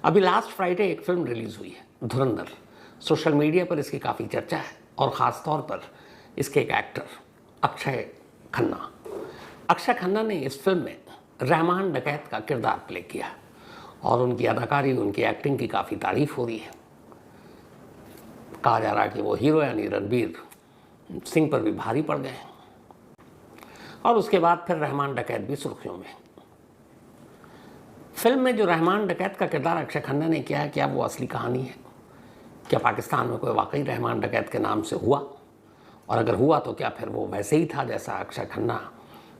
अभी last Friday एक film release हुई है धुरंधर। सोशल मीडिया पर इसकी काफ़ी चर्चा है और ख़ास तौर पर इसके एक एक्टर अक्षय खन्ना। अक्षय खन्ना ने इस फिल्म में रहमान डकैत का किरदार प्ले किया और उनकी अदाकारी, उनकी एक्टिंग की काफ़ी तारीफ हो रही है। कहा जा रहा है कि वो हीरो यानी रणवीर सिंह पर भी भारी पड़ गए और उसके बाद फिर रहमान डकैत भी सुर्खियों में। फिल्म में जो रहमान डकैत का किरदार अक्षय खन्ना ने किया है, क्या वो असली कहानी है? क्या पाकिस्तान में कोई वाकई रहमान डकैत के नाम से हुआ? और अगर हुआ तो क्या फिर वो वैसे ही था जैसा अक्षय खन्ना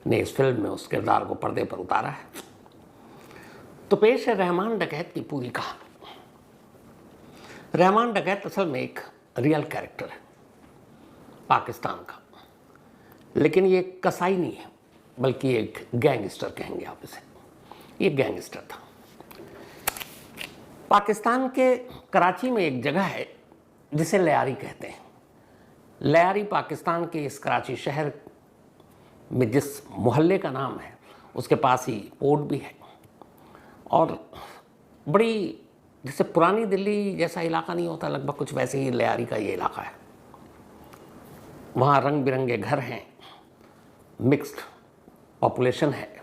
ने इस फिल्म में उस किरदार को पर्दे पर उतारा है? तो पेश है रहमान डकैत की पूरी कहानी। रहमान डकैत असल में एक रियल कैरेक्टर है पाकिस्तान का, लेकिन ये कसाई नहीं है बल्कि एक गैंगस्टर कहेंगे आप इसे। ये गैंगस्टर था। पाकिस्तान के कराची में एक जगह है जिसे लयारी कहते हैं। लयारी पाकिस्तान के इस कराची शहर में जिस मोहल्ले का नाम है उसके पास ही पोर्ट भी है और बड़ी, जैसे पुरानी दिल्ली जैसा इलाका नहीं होता, लगभग कुछ वैसे ही लयारी का ये इलाका है। वहाँ रंग बिरंगे घर हैं, मिक्स्ड पॉपुलेशन है।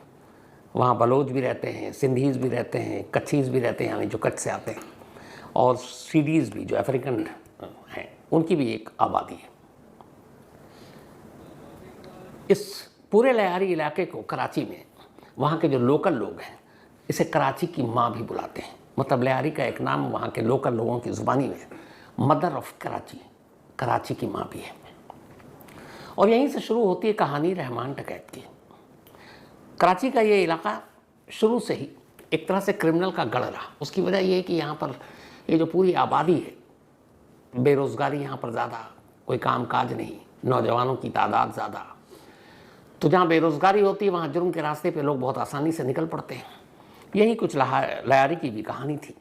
वहाँ बलोच भी रहते हैं, सिंधीज़ भी रहते हैं, कच्छीज़ भी रहते हैं यानी जो कच्छ से आते हैं, और सीडीज़ भी जो अफ्रीकन हैं उनकी भी एक आबादी है। इस पूरे लयारी इलाके को कराची में वहाँ के जो लोकल लोग हैं इसे कराची की माँ भी बुलाते हैं। मतलब लयारी का एक नाम वहाँ के लोकल लोगों की ज़ुबानी में मदर ऑफ कराची, कराची की माँ भी है। और यहीं से शुरू होती है कहानी रहमान डकैत की। कराची का ये इलाका शुरू से ही एक तरह से क्रिमिनल का गढ़ रहा। उसकी वजह ये है कि यहाँ पर ये जो पूरी आबादी है, बेरोज़गारी यहाँ पर ज़्यादा, कोई काम काज नहीं, नौजवानों की तादाद ज़्यादा। तो जहाँ बेरोज़गारी होती है वहाँ जुर्म के रास्ते पे लोग बहुत आसानी से निकल पड़ते हैं। यही कुछ लयारी की भी कहानी थी।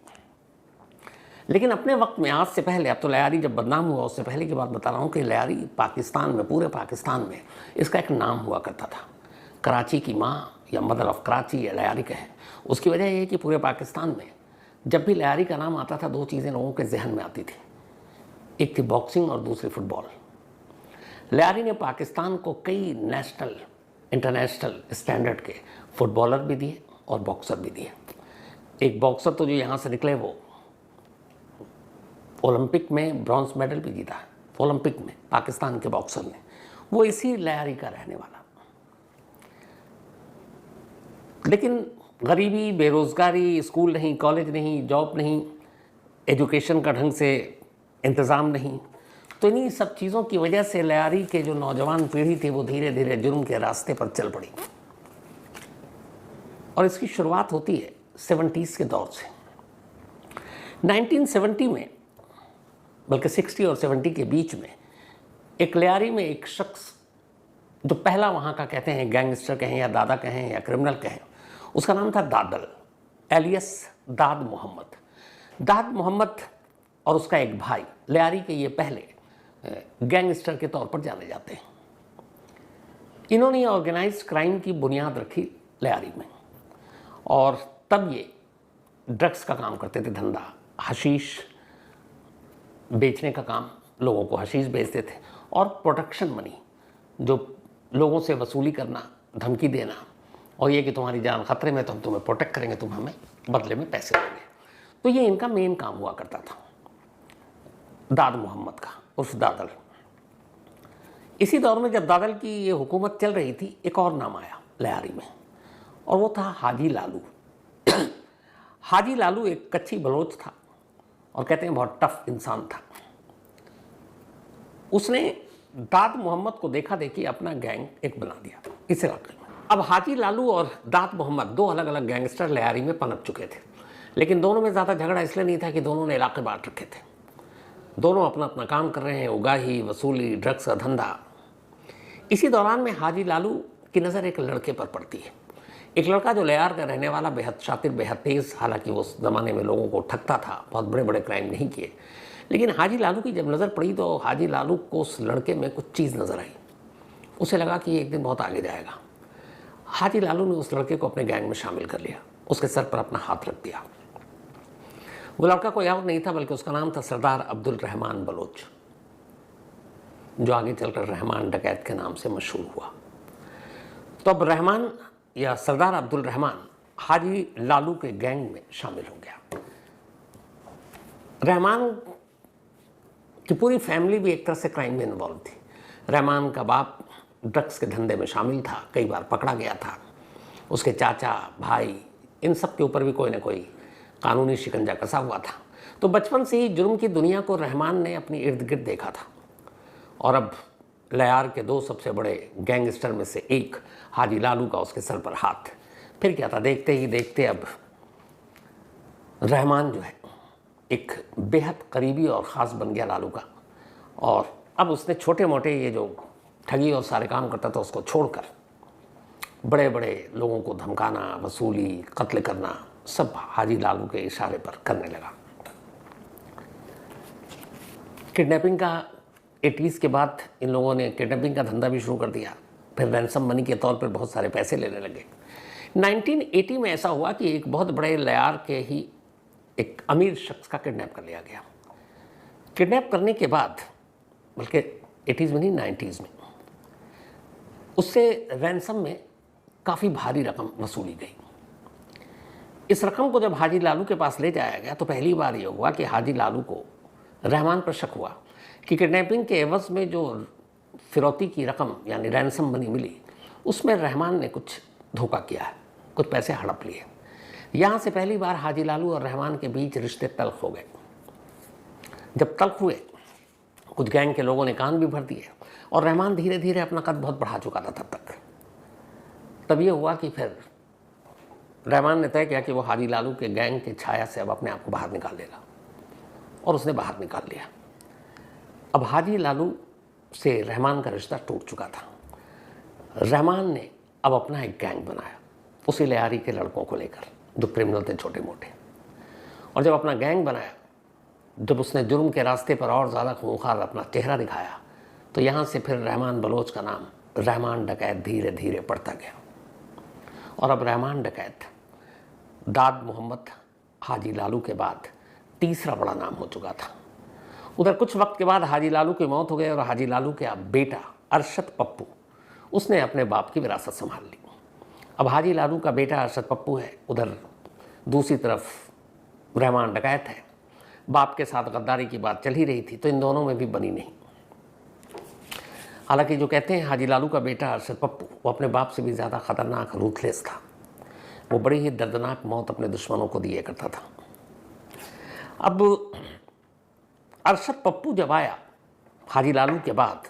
लेकिन अपने वक्त में, आज से पहले, अब तो लयारी जब बदनाम हुआ उससे पहले की बात बता रहा हूँ कि लयारी पाकिस्तान में, पूरे पाकिस्तान में इसका एक नाम हुआ करता था, कराची की माँ या मदर ऑफ कराची या लयारी कहें। उसकी वजह यह है कि पूरे पाकिस्तान में जब भी लयारी का नाम आता था दो चीज़ें लोगों के जहन में आती थी, एक थी बॉक्सिंग और दूसरी फुटबॉल। लयारी ने पाकिस्तान को कई नेशनल, इंटरनेशनल स्टैंडर्ड के फुटबॉलर भी दिए और बॉक्सर भी दिए। एक बॉक्सर तो जो यहाँ से निकले वो ओलंपिक में ब्रॉन्ज मेडल भी जीता है, ओलंपिक में पाकिस्तान के बॉक्सर ने, वो इसी लयारी का रहने वाला। लेकिन गरीबी, बेरोज़गारी, स्कूल नहीं, कॉलेज नहीं, जॉब नहीं, एजुकेशन का ढंग से इंतज़ाम नहीं, तो इन्हीं सब चीज़ों की वजह से लयारी के जो नौजवान पीढ़ी थी वो धीरे धीरे जुर्म के रास्ते पर चल पड़ी। और इसकी शुरुआत होती है 70s के दौर से। 1970 में, बल्कि 60 और 70 के बीच में, एक लयारी में एक शख्स जो पहला वहाँ का, कहते हैं गैंगस्टर कहें या दादा कहें या क्रिमिनल कहें, उसका नाम था दादल, एलियस दाद मोहम्मद। दाद मोहम्मद और उसका एक भाई लयारी के ये पहले गैंगस्टर के तौर पर जाने जाते हैं। इन्होंने ऑर्गेनाइज्ड क्राइम की बुनियाद रखी लयारी में और तब ये ड्रग्स का काम करते थे, धंधा, हशीश बेचने का काम, लोगों को हशीश बेचते थे, और प्रोटेक्शन मनी, जो लोगों से वसूली करना, धमकी देना, और ये कि तुम्हारी जान खतरे में तो हम तुम्हें प्रोटेक्ट करेंगे, तुम हमें बदले में पैसे दोगे। तो ये इनका मेन काम हुआ करता था, दाद मोहम्मद का उर्फ दादल। इसी दौर में जब दादल की ये हुकूमत चल रही थी, एक और नाम आया लयारी में और वो था हाजी लालू। हाजी लालू एक कच्ची बलोच था और कहते हैं बहुत टफ इंसान था। उसने दाद मोहम्मद को देखा देखी अपना गैंग एक बना दिया इस इलाके में। अब हाजी लालू और दाद मोहम्मद दो अलग अलग गैंगस्टर लयारी में पनप चुके थे, लेकिन दोनों में ज़्यादा झगड़ा इसलिए नहीं था कि दोनों ने इलाके बांट रखे थे। दोनों अपना अपना काम कर रहे हैं, उगाही, वसूली, ड्रग्स का धंधा। इसी दौरान में हाजी लालू की नज़र एक लड़के पर पड़ती है। एक लड़का जो लयार का रहने वाला, बेहद शातिर, बेहद तेज़, हालांकि उस ज़माने में लोगों को ठगता था, बहुत बड़े बड़े क्राइम नहीं किए, लेकिन हाजी लालू की जब नज़र पड़ी तो हाजी लालू को उस लड़के में कुछ चीज़ नज़र आई। उसे लगा कि ये एक दिन बहुत आगे जाएगा। हाजी लालू ने उस लड़के को अपने गैंग में शामिल कर लिया, उसके सर पर अपना हाथ रख दिया। वो लड़का कोई और नहीं था बल्कि उसका नाम था सरदार अब्दुल रहमान बलोच, जो आगे चलकर रहमान डकैत के नाम से मशहूर हुआ। तो अब रहमान या सरदार अब्दुल रहमान हाजी लालू के गैंग में शामिल हो गया। रहमान की पूरी फैमिली भी एक तरह से क्राइम में इन्वॉल्व थी। रहमान का बाप ड्रग्स के धंधे में शामिल था, कई बार पकड़ा गया था। उसके चाचा, भाई, इन सब के ऊपर भी कोई ना कोई कानूनी शिकंजा कसा हुआ था। तो बचपन से ही जुर्म की दुनिया को रहमान ने अपनी इर्द गिर्द देखा था। और अब लयार के दो सबसे बड़े गैंगस्टर में से एक हाजी लालू का उसके सर पर हाथ। फिर क्या था, देखते ही देखते अब रहमान जो है एक बेहद करीबी और ख़ास बन गया लालू का। और अब उसने छोटे मोटे ये जो ठगी और सारे काम करता था उसको छोड़कर बड़े बड़े लोगों को धमकाना, वसूली, कत्ल करना, सब हाजी लालू के इशारे पर करने लगा। किडनैपिंग का 80s के बाद इन लोगों ने किडनैपिंग का धंधा भी शुरू कर दिया। फिर रैंसम मनी के तौर पर बहुत सारे पैसे लेने लगे। 1980 में ऐसा हुआ कि एक बहुत बड़े लयार के ही एक अमीर शख्स का किडनैप कर लिया गया। किडनैप करने के बाद, बल्कि 80s में नहीं 90s में, उससे रैंसम में काफ़ी भारी रकम वसूली गई। इस रकम को जब हाजी लालू के पास ले जाया गया तो पहली बार ये हुआ कि हाजी लालू को रहमान पर शक हुआ कि किडनैपिंग के एवज में जो फिरौती की रकम यानी रैंसम मनी मिली उसमें रहमान ने कुछ धोखा किया है, कुछ पैसे हड़प लिए। यहाँ से पहली बार हाजी लालू और रहमान के बीच रिश्ते तल्ख हो गए। जब तल्ख हुए, कुछ गैंग के लोगों ने कान भी भर दिए और रहमान धीरे धीरे अपना कद बहुत बढ़ा चुका था तब तक। तब ये हुआ कि फिर रहमान ने तय किया कि वो हाजी लालू के गैंग की छाया से अब अपने आप को बाहर निकाल लेगा, और उसने बाहर निकाल लिया। अब हाजी लालू से रहमान का रिश्ता टूट चुका था। रहमान ने अब अपना एक गैंग बनाया उसी लयारी के लड़कों को लेकर जो क्रिमिनल थे छोटे मोटे। और जब अपना गैंग बनाया, जब उसने जुर्म के रास्ते पर और ज़्यादा खूंखार अपना चेहरा दिखाया, तो यहाँ से फिर रहमान बलोच का नाम रहमान डकैत धीरे धीरे पड़ता गया। और अब रहमान डकैत दाद मोहम्मद हाजी लालू के बाद तीसरा बड़ा नाम हो चुका था। उधर कुछ वक्त के बाद हाजी लालू की मौत हो गई और हाजी लालू के बेटा अरशद पप्पू, उसने अपने बाप की विरासत संभाल ली। अब हाजी लालू का बेटा अरशद पप्पू है, उधर दूसरी तरफ रहमान डकैत है। बाप के साथ गद्दारी की बात चल ही रही थी, तो इन दोनों में भी बनी नहीं। हालांकि जो कहते हैं हाजी लालू का बेटा अरशद पप्पू, वो अपने बाप से भी ज़्यादा ख़तरनाक, रूथलेस था। वो बड़ी ही दर्दनाक मौत अपने दुश्मनों को दिया करता था। अब अरशद पप्पू जब आया हाजी लालू के बाद,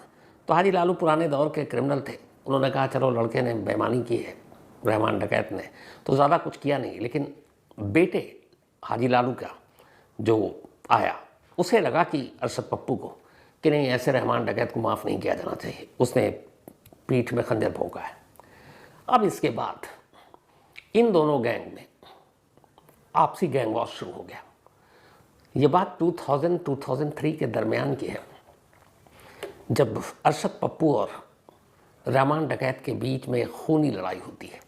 तो हाजी लालू पुराने दौर के क्रिमिनल थे। उन्होंने कहा चलो लड़के ने बेईमानी की है, रहमान डकैत ने, तो ज़्यादा कुछ किया नहीं। लेकिन बेटे हाजी लालू का जो आया, उसे लगा कि अरशद पप्पू को कि नहीं, ऐसे रहमान डकैत को माफ़ नहीं किया जाना चाहिए। उसने पीठ में खंजर भोंका है। अब इसके बाद इन दोनों गैंग में आपसी गैंग वॉर शुरू हो गया। ये बात 2000-2003 के दरमियान की है, जब अरशद पप्पू और रहमान डकैत के बीच में खूनी लड़ाई होती है।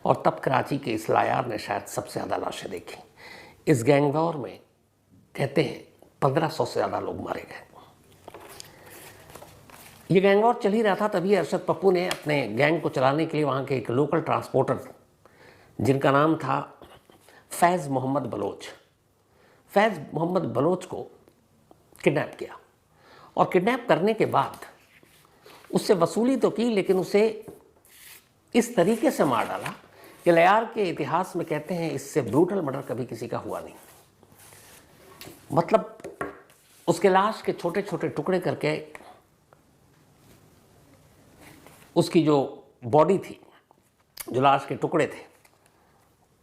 और तब कराची के इस लायार ने शायद सबसे ज़्यादा लाशें देखी। इस गैंग वॉर में कहते हैं 1500 से ज़्यादा लोग मारे गए। ये गैंग वॉर चल ही रहा था, तभी अरशद पप्पू ने अपने गैंग को चलाने के लिए वहाँ के एक लोकल ट्रांसपोर्टर, जिनका नाम था फैज़ मोहम्मद बलोच, फैज़ मोहम्मद बलोच को किडनैप किया। और किडनैप करने के बाद उससे वसूली तो की, लेकिन उसे इस तरीके से मार डाला कि लयार के इतिहास में कहते हैं इससे ब्रूटल मर्डर कभी किसी का हुआ नहीं। मतलब उसके लाश के छोटे छोटे टुकड़े करके उसकी जो बॉडी थी, जो लाश के टुकड़े थे,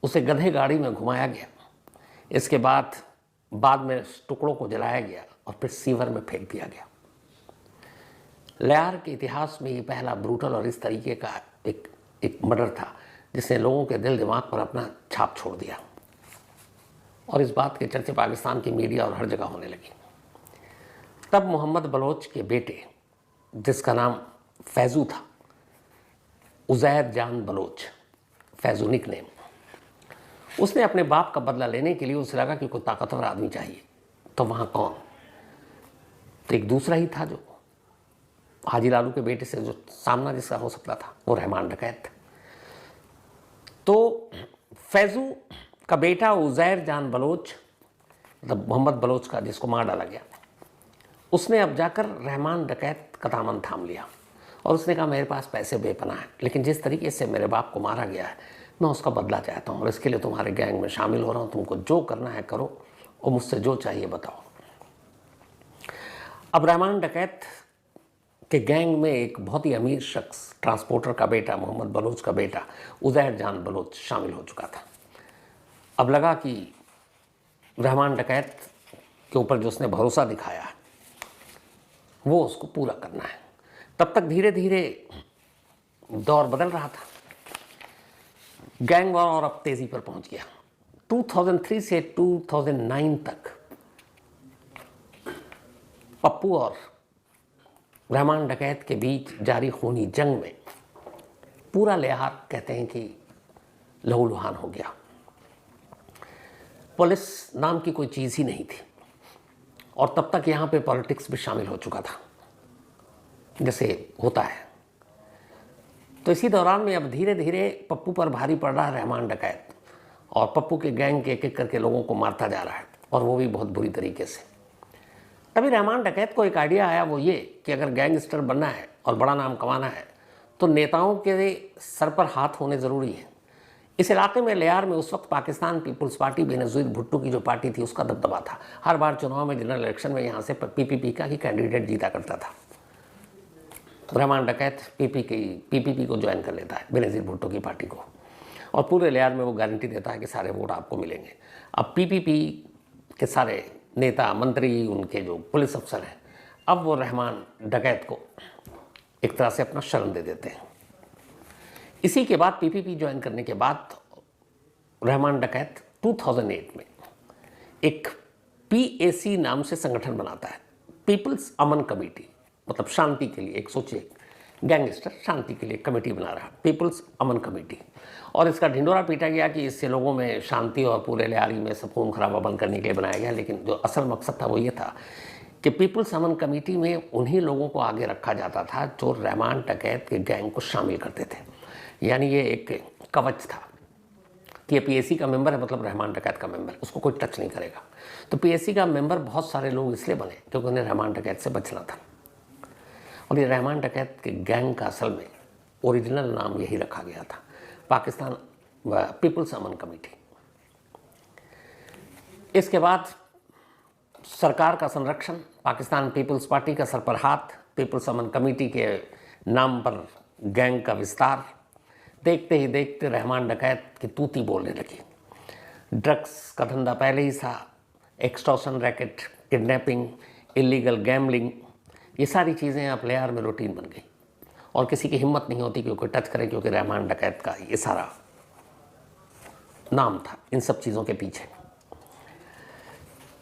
उसे गधे गाड़ी में घुमाया गया। इसके बाद में टुकड़ों को जलाया गया और फिर सीवर में फेंक दिया गया। लयार के इतिहास में ये पहला ब्रूटल और इस तरीके का एक मर्डर था जिसने लोगों के दिल दिमाग पर अपना छाप छोड़ दिया। और इस बात के चर्चे पाकिस्तान की मीडिया और हर जगह होने लगी। तब मोहम्मद बलोच के बेटे, जिसका नाम फैज़ू था, उज़ैर जान बलोच, फैज़ू निक नेम, उसने अपने बाप का बदला लेने के लिए उसे लगा कि कोई ताकतवर आदमी चाहिए। तो वहाँ कौन, तो एक दूसरा ही था जो हाजी लालू के बेटे से जो सामना जिसका हो सकता था, वो रहमान डकैत। तो फैजू का बेटा उज़ैर जान बलोच, मतलब मोहम्मद बलोच का, जिसको मार डाला गया, उसने अब जाकर रहमान डकैत का दामन थाम लिया और उसने कहा मेरे पास पैसे बेपनाह हैं, लेकिन जिस तरीके से मेरे बाप को मारा गया है मैं उसका बदला चाहता हूँ और इसके लिए तुम्हारे गैंग में शामिल हो रहा हूँ, तुमको जो करना है करो और मुझसे जो चाहिए बताओ। अब रहमान डकैत के गैंग में एक बहुत ही अमीर शख्स, ट्रांसपोर्टर का बेटा, मोहम्मद बलोच का बेटा उज़ैर जान बलोच शामिल हो चुका था। अब लगा कि रहमान डकैत के ऊपर जो उसने भरोसा दिखाया है वो उसको पूरा करना है। तब तक धीरे धीरे दौर बदल रहा था, गैंग वॉर और अब तेजी पर पहुंच गया। 2003 से 2009 तक पप्पू और रहमान डकैत के बीच जारी खूनी जंग में पूरा लिहाज कहते हैं कि लहूलुहान हो गया। पुलिस नाम की कोई चीज़ ही नहीं थी और तब तक यहाँ पे पॉलिटिक्स भी शामिल हो चुका था जैसे होता है। तो इसी दौरान में अब धीरे धीरे पप्पू पर भारी पड़ रहा है रहमान डकैत और पप्पू के गैंग के एक एक करके लोगों को मारता जा रहा है और वो भी बहुत बुरी तरीके से। तभी रहमान डकैत को एक आइडिया आया, वो ये कि अगर गैंगस्टर बनना है और बड़ा नाम कमाना है तो नेताओं के सर पर हाथ होने ज़रूरी है। इस इलाके में लियार में उस वक्त पाकिस्तान पीपल्स पार्टी बेनज़ीर भुट्टो की जो पार्टी थी उसका दबदबा था। हर बार चुनाव में, जनरल इलेक्शन में यहाँ से पीपीपी का ही कैंडिडेट जीता करता था। रहमान डकैत पीपीपी को ज्वाइन कर लेता है, बेनज़ीर भुट्टो की पार्टी को, और पूरे लियार में वो गारंटी देता है कि सारे वोट आपको मिलेंगे। अब पीपीपी के सारे नेता, मंत्री, उनके जो पुलिस अफसर हैं, अब वो रहमान डकैत को एक तरह से अपना शरण दे देते हैं। इसी के बाद पीपीपी ज्वाइन करने के बाद रहमान डकैत 2008 में एक पीएसी नाम से संगठन बनाता है, पीपल्स अमन कमेटी, मतलब शांति के लिए। एक सोचिए, गैंगस्टर शांति के लिए कमेटी बना रहा, पीपल्स अमन कमेटी, और इसका ढिंडोरा पीटा गया कि इससे लोगों में शांति और पूरे लियारी में सब खून खराबा बंद करने के लिए बनाया गया। लेकिन जो असल मकसद था वो ये था कि पीपल्स अमन कमेटी में उन्हीं लोगों को आगे रखा जाता था जो रहमान डकैत के गैंग को शामिल करते थे। यानी ये एक कवच था कि ये पीएसी का मेंबर है, मतलब रहमान डकैत का मेंबर, उसको कोई टच नहीं करेगा। तो पीएसी का मेंबर बहुत सारे लोग इसलिए बने क्योंकि उन्हें रहमान डकैत से बचना था। और ये रहमान डकैत के गैंग का असल में ओरिजिनल नाम यही रखा गया था, पाकिस्तान पीपल्स अमन कमेटी। इसके बाद सरकार का संरक्षण, पाकिस्तान पीपल्स पार्टी का सर पर हाथ, पीपल्स अमन कमेटी के नाम पर गैंग का विस्तार, देखते ही देखते रहमान डकैत की तूती बोलने लगी। ड्रग्स का धंधा पहले ही था, extortion racket, kidnapping, illegal gambling, ये सारी चीज़ें अब लियार में रूटीन बन गई और किसी की हिम्मत नहीं होती कि कोई टच करे, क्योंकि रहमान डकैत का ये सारा नाम था इन सब चीज़ों के पीछे।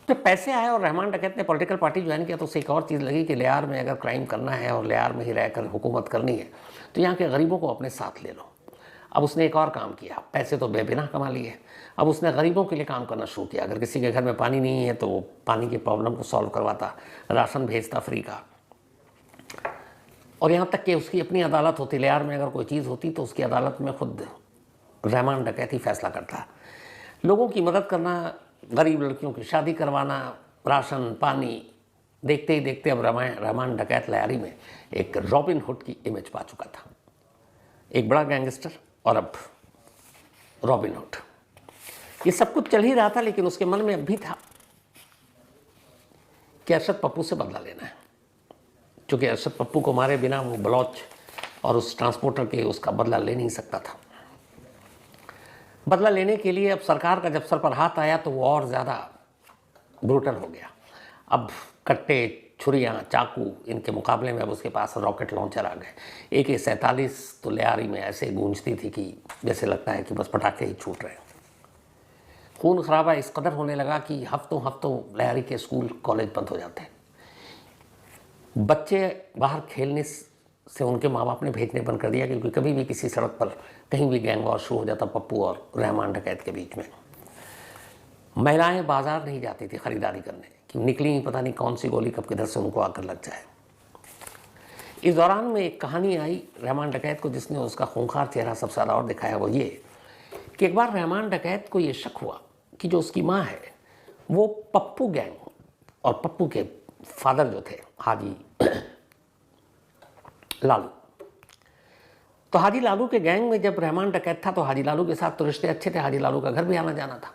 जब पैसे आए और रहमान डकैत ने पॉलिटिकल पार्टी ज्वाइन किया तो उसे एक और चीज़ लगी कि लियार में अगर क्राइम करना है और लियार में ही रहकर हुकूमत करनी है तो यहाँ के गरीबों को अपने साथ ले लो। अब उसने एक और काम किया, पैसे तो बेबिना कमा लिए, अब उसने गरीबों के लिए काम करना शुरू किया। अगर किसी के घर में पानी नहीं है तो वो पानी की प्रॉब्लम को सॉल्व करवाता, राशन भेजता फ्री का, और यहाँ तक कि उसकी अपनी अदालत होती। लियार में अगर कोई चीज़ होती तो उसकी अदालत में खुद रहमान डकैत ही फैसला करता। लोगों की मदद करना, गरीब लड़कियों की शादी करवाना, राशन पानी, देखते ही देखते अब रहमान डकैत लियारी में एक रॉबिन हुड की इमेज पा चुका था। एक बड़ा गैंगस्टर और अब रॉबिन हुड। ये सब कुछ चल ही रहा था, लेकिन उसके मन में अब भी था कि अरशद पप्पू से बदला लेना है, क्योंकि अरशद पप्पू को मारे बिना वो बलोच और उस ट्रांसपोर्टर के उसका बदला ले नहीं सकता था। बदला लेने के लिए अब सरकार का जब सर पर हाथ आया तो वो और ज़्यादा ब्रूटल हो गया। अब कट्टे, छुरियाँ, चाकू, इनके मुकाबले में अब उसके पास रॉकेट लॉन्चर आ गए। AK-47 तो लियारी में ऐसे गूंजती थी कि जैसे लगता है कि बस पटाखे ही छूट रहे हैं। खून खराबा इस कदर होने लगा कि हफ्तों हफ्तों लियारी के स्कूल कॉलेज बंद हो जाते हैं। बच्चे बाहर खेलने से उनके माँ बाप ने भेजने बंद कर दिया, क्योंकि कभी भी किसी सड़क पर कहीं भी गैंग वॉर शुरू हो जाता पप्पू और रहमान डकैत के बीच में। महिलाएं बाजार नहीं जाती थी खरीदारी करने, कि निकली ही पता नहीं कौन सी गोली कब किधर से उनको आकर लग जाए। इस दौरान में एक कहानी आई रहमान डकैत को, जिसने उसका खूंखार चेहरा सबसे ज़्यादा और दिखाया। वो ये कि एक बार रहमान डकैत को ये शक हुआ कि जो उसकी माँ है वो पप्पू गैंग और पप्पू के फादर जो थे हाजी लालू, तो हाजी लालू के गैंग में जब रहमान डकैत था तो हाजी लालू के साथ तो रिश्ते अच्छे थे, हाजी लालू का घर भी आना जाना था,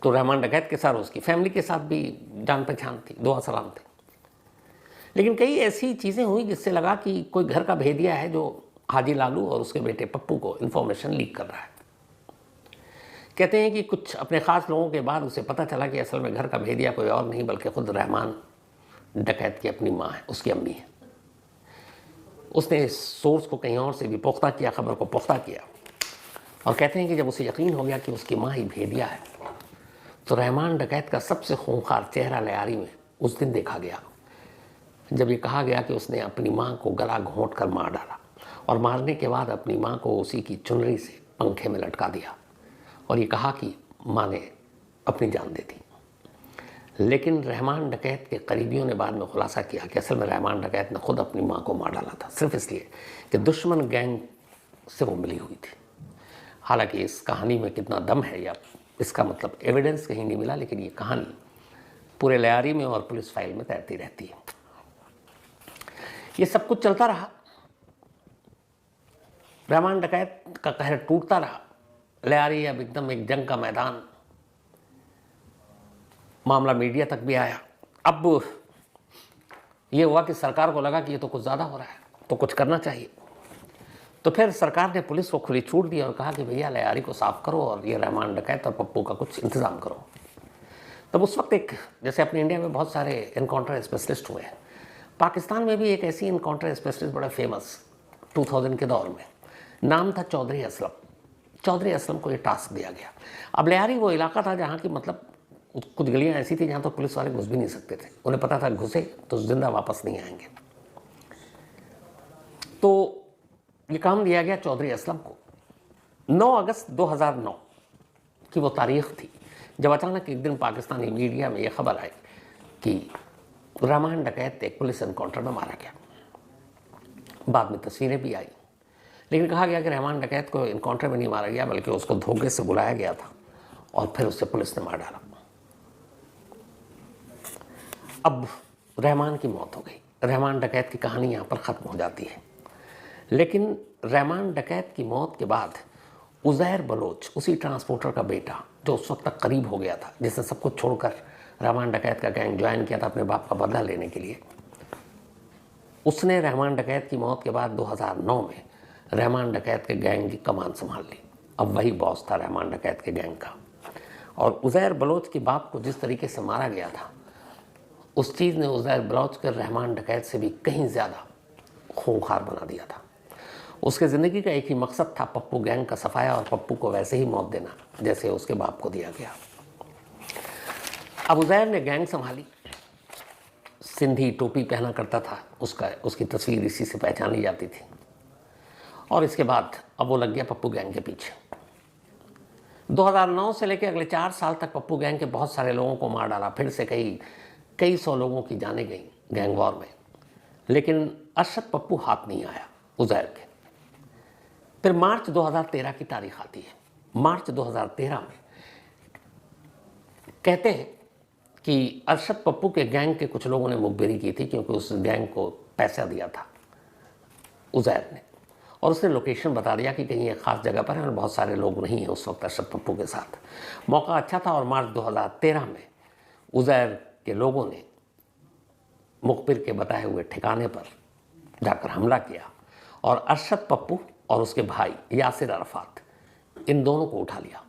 तो रहमान डकैत के साथ उसकी फैमिली के साथ भी जान पहचान थी, दुआ सलाम थे। लेकिन कई ऐसी चीज़ें हुई जिससे लगा कि कोई घर का भेदिया है जो हाजी लालू और उसके बेटे पप्पू को इन्फॉर्मेशन लीक कर रहा है। कहते हैं कि कुछ अपने ख़ास लोगों के बाद उसे पता चला कि असल में घर का भेदिया कोई और नहीं बल्कि खुद रहमान डकैत की अपनी माँ है, उसकी अम्मी है। उसने इस सोर्स को कहीं और से भी पुख्ता किया, खबर को पुख्ता किया, और कहते हैं कि जब उसे यकीन हो गया कि उसकी माँ ही भेदिया है तो रहमान डकैत का सबसे खूंखार चेहरा लियारी में उस दिन देखा गया जब ये कहा गया कि उसने अपनी माँ को गला घोंट कर मार डाला और मारने के बाद अपनी माँ को उसी की चुनरी से पंखे में लटका दिया और ये कहा कि माँ ने अपनी जान दे दी। लेकिन रहमान डकैत के करीबियों ने बाद में खुलासा किया कि असल में रहमान डकैत ने खुद अपनी माँ को मार डाला था, सिर्फ इसलिए कि दुश्मन गैंग से वो मिली हुई थी। हालांकि इस कहानी में कितना दम है या इसका मतलब एविडेंस कहीं नहीं मिला, लेकिन ये कहानी पूरे लियारी में और पुलिस फाइल में तैरती रहती है। ये सब कुछ चलता रहा, रहमान डकैत का कहर टूटता रहा। लियारी अब एकदम एक जंग का मैदान, मामला मीडिया तक भी आया। अब ये हुआ कि सरकार को लगा कि ये तो कुछ ज़्यादा हो रहा है, तो कुछ करना चाहिए। तो फिर सरकार ने पुलिस को खुली छूट दी और कहा कि भैया लियारी को साफ करो और ये रहमान डकैत और पप्पू का कुछ इंतज़ाम करो। तब उस वक्त एक, जैसे अपने इंडिया में बहुत सारे इनकाउंटर स्पेशलिस्ट हुए हैं, पाकिस्तान में भी एक ऐसी इनकाउंटर स्पेशलिस्ट बड़ा फेमस 2000 के दौर में, नाम था चौधरी असलम। चौधरी असलम को ये टास्क दिया गया। अब लियारी वो इलाका था जहाँ की मतलब कुछ गलियाँ ऐसी थी जहाँ तो पुलिस वाले घुस भी नहीं सकते थे, उन्हें पता था घुसे तो जिंदा वापस नहीं आएंगे। तो ये काम दिया गया चौधरी असलम को। 9 अगस्त 2009 की वो तारीख थी जब अचानक एक दिन पाकिस्तानी मीडिया में ये खबर आई कि रहमान डकैत एक पुलिस एनकाउंटर में मारा गया। बाद में तस्वीरें भी आई, लेकिन कहा गया कि रहमान डकैत को एनकाउंटर में नहीं मारा गया बल्कि उसको धोखे से बुलाया गया था और फिर उससे पुलिस ने मार डाला। अब रहमान की मौत हो गई, रहमान डकैत की कहानी यहाँ पर ख़त्म हो जाती है। लेकिन रहमान डकैत की मौत के बाद उज़ैर बलोच, उसी ट्रांसपोर्टर का बेटा जो उस वक्त तक करीब हो गया था, जिसने सब कुछ छोड़कर रहमान डकैत का गैंग ज्वाइन किया था अपने बाप का बदला लेने के लिए, उसने रहमान डकैत की मौत के बाद 2009 में रहमान डकैत के गैंग की कमान संभाल ली। अब वही बॉस था रहमान डकैत के गैंग का। और उज़ैर बलोच के बाप को जिस तरीके से मारा गया था, उस चीज़ ने उज़ैर बलोच के रहमान डकैत से भी कहीं ज़्यादा खूंखार बना दिया था। उसके ज़िंदगी का एक ही मकसद था, पप्पू गैंग का सफाया और पप्पू को वैसे ही मौत देना जैसे उसके बाप को दिया गया। अब उज़ैर ने गैंग संभाली, सिंधी टोपी पहना करता था, उसकी तस्वीर इसी से पहचानी जाती थी। और इसके बाद अब वो लग गया पप्पू गैंग के पीछे। 2009 से लेकर अगले 4 साल तक पप्पू गैंग के बहुत सारे लोगों को मार डाला, फिर से कई सौ लोगों की जानें गई गैंग वॉर में, लेकिन अरशद पप्पू हाथ नहीं आया उज़ैर के। फिर मार्च 2013 की तारीख आती है। मार्च 2013 में कहते हैं कि अरशद पप्पू के गैंग के कुछ लोगों ने मुखबिरी की थी, क्योंकि उस गैंग को पैसा दिया था उज़ैर ने, और उसने लोकेशन बता दिया कि कहीं एक ख़ास जगह पर है और बहुत सारे लोग नहीं हैं उस वक्त अरशद पप्पू के साथ। मौका अच्छा था और मार्च 2013 में उज़ैर के लोगों ने मुखबिर के बताए हुए ठिकाने पर जाकर हमला किया और अरशद पप्पू और उसके भाई यासिर अरफात, इन दोनों को उठा लिया।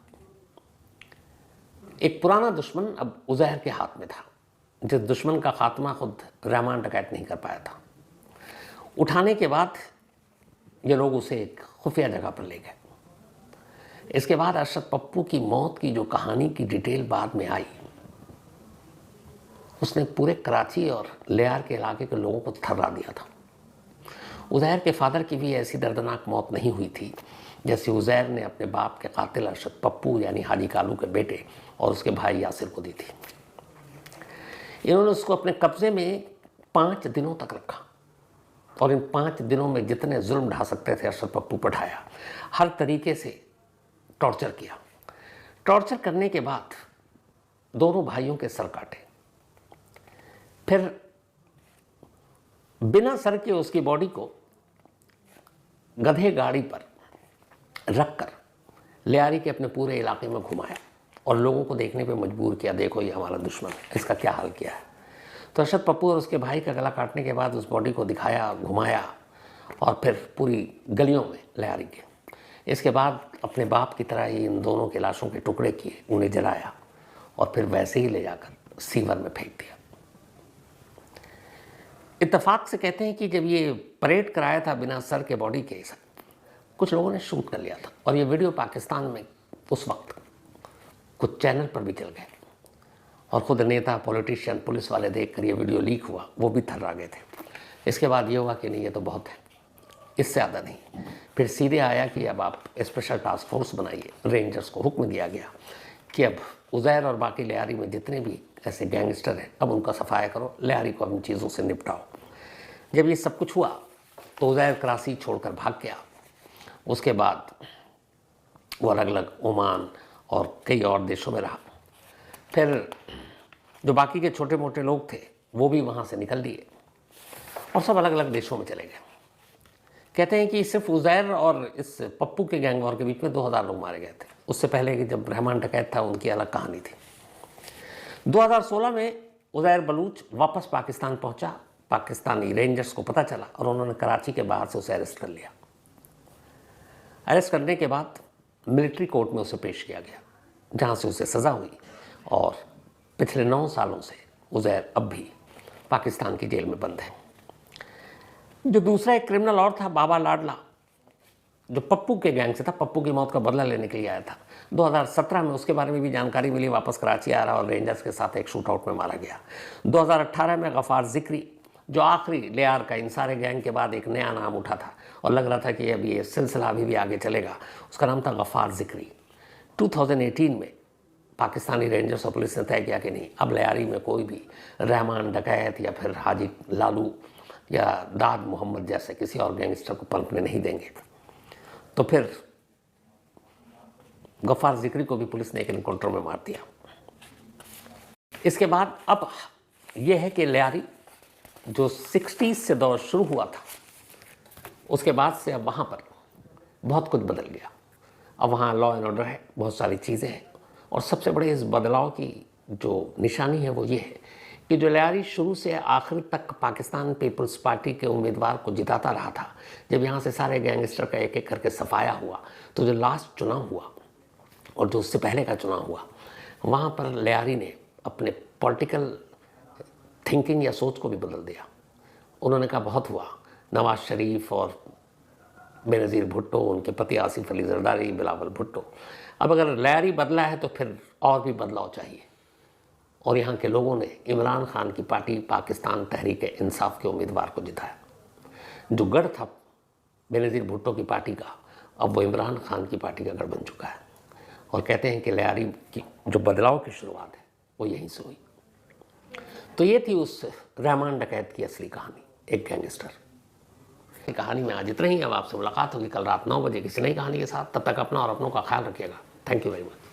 एक पुराना दुश्मन अब उज़ैर के हाथ में था, जिस दुश्मन का खात्मा खुद रहमान डकैत नहीं कर पाया था। उठाने के बाद ये लोग उसे एक खुफिया जगह पर ले गए। इसके बाद अरशद पप्पू की मौत की जो कहानी की डिटेल बाद में आई, उसने पूरे कराची और लियार के इलाके के लोगों को थर्रा दिया था। उज़ैर के फादर की भी ऐसी दर्दनाक मौत नहीं हुई थी जैसे उज़ैर ने अपने बाप के कातिल अरशद पप्पू यानी हाजी कालू के बेटे और उसके भाई यासिर को दी थी। इन्होंने उसको अपने कब्जे में 5 दिनों तक रखा और इन 5 दिनों में जितने जुल्म ढा सकते थे अरशद पप्पू पर ढाया। हर तरीके से टॉर्चर किया। टॉर्चर करने के बाद दोनों भाइयों के सर काटे, फिर बिना सर के उसकी बॉडी को गधे गाड़ी पर रखकर लियारी के अपने पूरे इलाके में घुमाया और लोगों को देखने पे मजबूर किया, देखो ये हमारा दुश्मन है, इसका क्या हाल किया है। तो अरशद पप्पू और उसके भाई का गला काटने के बाद उस बॉडी को दिखाया, घुमाया और फिर पूरी गलियों में लियारी के। इसके बाद अपने बाप की तरह ही इन दोनों के लाशों के टुकड़े किए, उन्हें जलाया और फिर वैसे ही ले जाकर सीवर में फेंक दिया। इत्तेफाक से कहते हैं कि जब ये परेड कराया था बिना सर के बॉडी के, कुछ लोगों ने शूट कर लिया था और ये वीडियो पाकिस्तान में उस वक्त कुछ चैनल पर भी चल गए और ख़ुद नेता, पॉलिटिशियन, पुलिस वाले देखकर ये वीडियो लीक हुआ, वो भी थर्रा गए थे। इसके बाद ये हुआ कि नहीं, ये तो बहुत है, इससे ज़्यादा नहीं। फिर सीधे आया कि अब आप स्पेशल टास्क फोर्स बनाइए। रेंजर्स को हुक्म दिया गया कि अब उज़ैर और बाकी लियारी में जितने भी ऐसे गैंगस्टर हैं अब उनका सफाया करो, लियारी को अपनी चीज़ों से निपटाओ। जब ये सब कुछ हुआ तो उज़ैर कराची छोड़कर भाग गया। उसके बाद वो अलग अलग ओमान और कई और देशों में रहा। फिर जो बाकी के छोटे मोटे लोग थे वो भी वहाँ से निकल दिए और सब अलग अलग देशों में चले गए। कहते हैं कि सिर्फ उज़ैर और इस पप्पू के गैंग वॉर के बीच में 2000 लोग मारे गए थे। उससे पहले कि जब रहमान डकैत था उनकी अलग कहानी थी। 2016 में उज़ैर बलूच वापस पाकिस्तान पहुंचा। पाकिस्तानी रेंजर्स को पता चला और उन्होंने कराची के बाहर से उसे अरेस्ट कर लिया। अरेस्ट करने के बाद मिलिट्री कोर्ट में उसे पेश किया गया, जहां से उसे सज़ा हुई और पिछले 9 सालों से उज़ैर अब भी पाकिस्तान की जेल में बंद है। जो दूसरा एक क्रिमिनल और था, बाबा लाडला, जो पप्पू के गैंग से था, पप्पू की मौत का बदला लेने के लिए आया था। 2017 में उसके बारे में भी जानकारी मिली, वापस कराची आ रहा और रेंजर्स के साथ एक शूट आउट में मारा गया। 2018 में गफ़ार ज़िक्री, जो आखिरी लियार का इन सारे गैंग के बाद एक नया नाम उठा था और लग रहा था कि अभी ये सिलसिला अभी भी आगे चलेगा, उसका नाम था गफ़ार ज़िक्री। 2018 में पाकिस्तानी रेंजर्स और पुलिस ने तय किया कि नहीं, अब लियारी में कोई भी रहमान डकैत या फिर हाजी लालू या दाद मोहम्मद जैसे किसी और गैंगस्टर को पनपने नहीं देंगे। तो फिर गफ़ार ज़िक्री को भी पुलिस ने एक एनकाउंटर में मार दिया। इसके बाद अब यह है कि लियारी जो 60s से दौर शुरू हुआ था, उसके बाद से अब वहाँ पर बहुत कुछ बदल गया। अब वहाँ लॉ एंड ऑर्डर है, बहुत सारी चीज़ें हैं और सबसे बड़े इस बदलाव की जो निशानी है वो ये है कि जो लियारी शुरू से आखिर तक पाकिस्तान पीपल्स पार्टी के उम्मीदवार को जिताता रहा था, जब यहाँ से सारे गैंगस्टर का एक एक करके सफाया हुआ तो जो लास्ट चुनाव हुआ और जो उससे पहले का चुनाव हुआ, वहाँ पर लियारी ने अपने पॉलिटिकल थिंकिंग या सोच को भी बदल दिया। उन्होंने कहा बहुत हुआ, नवाज शरीफ और बेनज़ीर भुट्टो, उनके पति आसिफ अली जरदारी, बिलावल भुट्टो, अब अगर लियारी बदला है तो फिर और भी बदलाव चाहिए। और यहाँ के लोगों ने इमरान खान की पार्टी पाकिस्तान तहरीक-ए-इंसाफ के उम्मीदवार को जिताया। जो गढ़ था बेनज़ीर भुट्टो की पार्टी का, अब वो इमरान खान की पार्टी का गढ़ बन चुका है। और कहते हैं कि लियारी की जो बदलाव की शुरुआत है वो यहीं से हुई। तो ये थी उस रहमान डकैत की असली कहानी, एक गैंगस्टर। कहानी में आज इतना ही। अब आपसे मुलाकात होगी कल रात 9 बजे किसी नई कहानी के साथ। तब तक अपना और अपनों का ख्याल रखिएगा। Thank you very much.